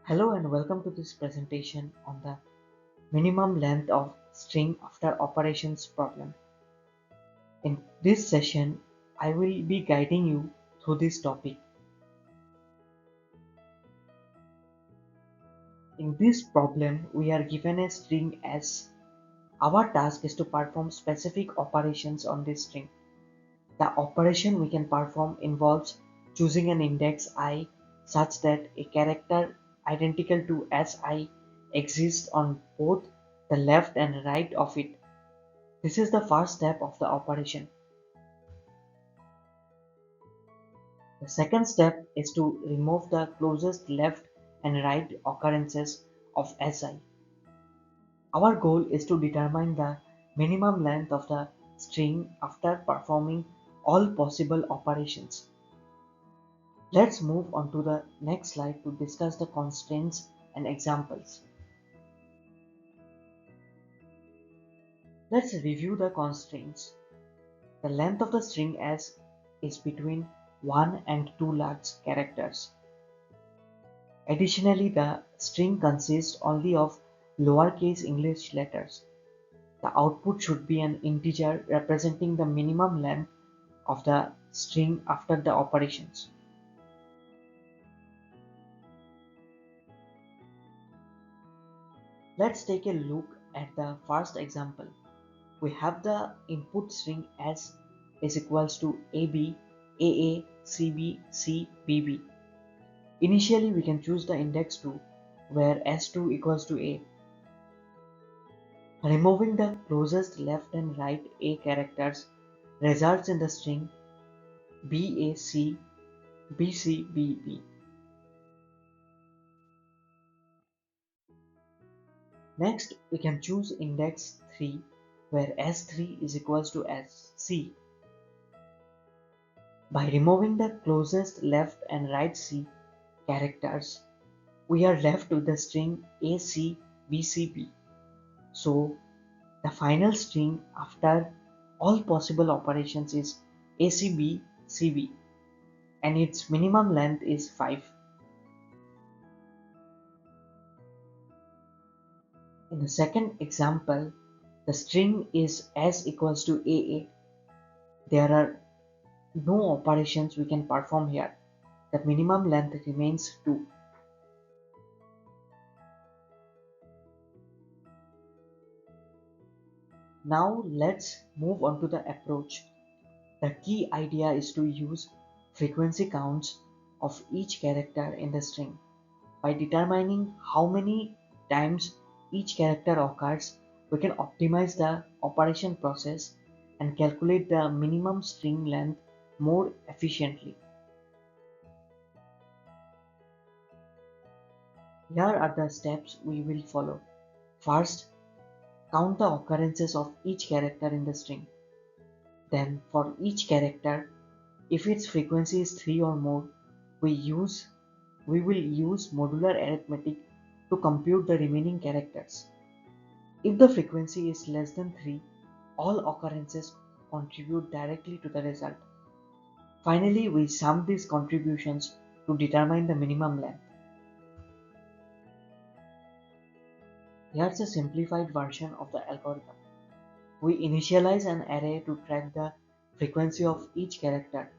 Hello and welcome to this presentation on the minimum length of string after operations problem. In this session, I will be guiding you through this topic. In this problem, we are given a string S. Our task is to perform specific operations on this string. The operation we can perform involves choosing an index I such that a character identical to Si exists on both the left and right of it. This is the first step of the operation. The second step is to remove the closest left and right occurrences of Si. Our goal is to determine the minimum length of the string after performing all possible operations. Let's move on to the next slide to discuss the constraints and examples. Let's review the constraints. The length of the string S is between 1 and 2 large characters. Additionally, the string consists only of lowercase English letters. The output should be an integer representing the minimum length of the string after the operations. Let's take a look at the first example. We have the input string S is equals to AB, AA, CB, C, BB. Initially, we can choose the index 2 where S2 equals to A. Removing the closest left and right A characters results in the string BAC BCBB. Next, we can choose index 3 where S3 is equals to SC. By removing the closest left and right C characters, we are left with the string ACBCB. So, the final string after all possible operations is ACBCB and its minimum length is 5. In the second example, the string is S equals to AA. There are no operations we can perform here. The minimum length remains 2. Now let's move on to the approach. The key idea is to use frequency counts of each character in the string. By determining how many times each character occurs, we can optimize the operation process and calculate the minimum string length more efficiently. Here are the steps we will follow. First, count the occurrences of each character in the string. Then, for each character, if its frequency is 3 or more, we will use modular arithmetic to compute the remaining characters. If the frequency is less than 3, all occurrences contribute directly to the result. Finally, we sum these contributions to determine the minimum length. Here's a simplified version of the algorithm. We initialize an array to track the frequency of each character.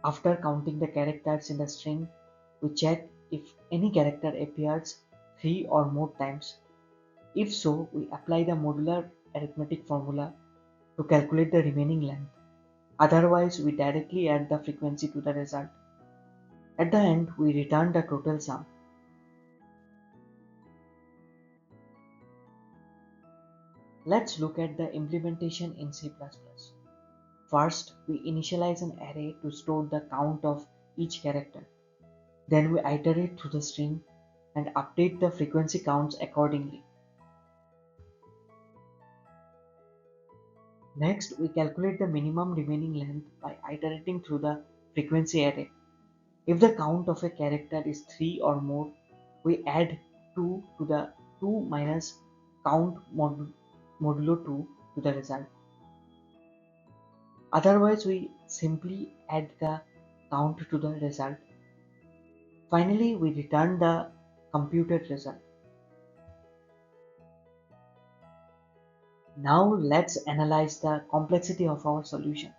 After counting the characters in the string, we check if any character appears 3 or more times. If so, we apply the modular arithmetic formula to calculate the remaining length. Otherwise, we directly add the frequency to the result. At the end, we return the total sum. Let's look at the implementation in C++. First, we initialize an array to store the count of each character. Then we iterate through the string and update the frequency counts accordingly. Next, we calculate the minimum remaining length by iterating through the frequency array. If the count of a character is 3 or more, we add 2 to the 2 minus count modulo 2 to the result. Otherwise, we simply add the count to the result. Finally, we return the computed result. Now let's analyze the complexity of our solution.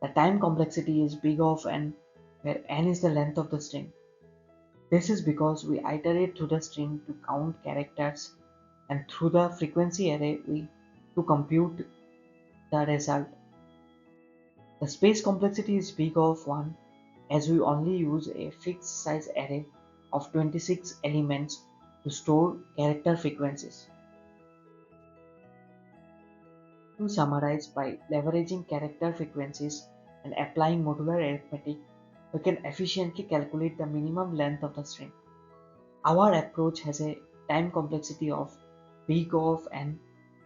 The time complexity is big of n, where n is the length of the string. This is because we iterate through the string to count characters and through the frequency array to compute the result. The space complexity is big of 1 as we only use a fixed size array of 26 elements to store character frequencies. To summarize, by leveraging character frequencies and applying modular arithmetic, we can efficiently calculate the minimum length of the string. Our approach has a time complexity of big of n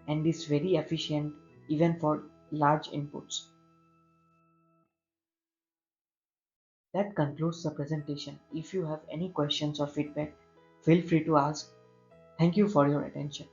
and is very efficient even for large inputs. That concludes the presentation. If you have any questions or feedback, feel free to ask. Thank you for your attention.